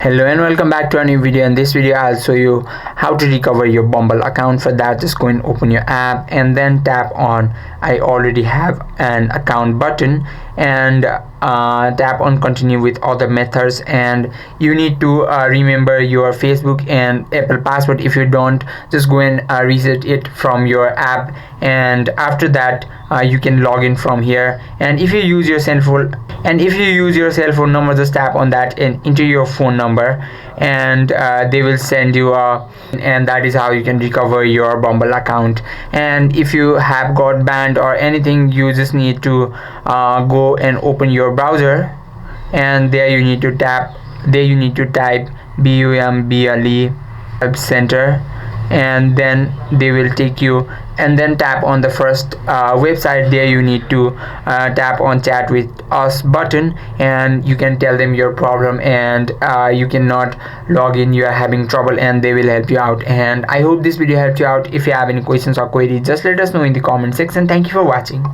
Hello and welcome back to a new video. In this video I'll show you how to recover your Bumble account. For that, just go and open your app and then tap on I already have an account button and tap on continue with other methods, and you need to remember your Facebook and Apple password. If you don't, just go and reset it from your app, and after that you can log in from here. And if you use your cell phone number, just tap on that and enter your phone number, and they will send you and that is how you can recover your Bumble account. And if you have got banned or anything, you just need to go and open your browser, and there you need to type Bumble Web Center, and then they will take you, and then tap on the first website. There you need to tap on chat with us button, and you can tell them your problem, and you cannot log in, you are having trouble, and they will help you out. And I hope this video helped you out. If you have any questions or queries, just let us know in the comment section. Thank you for watching.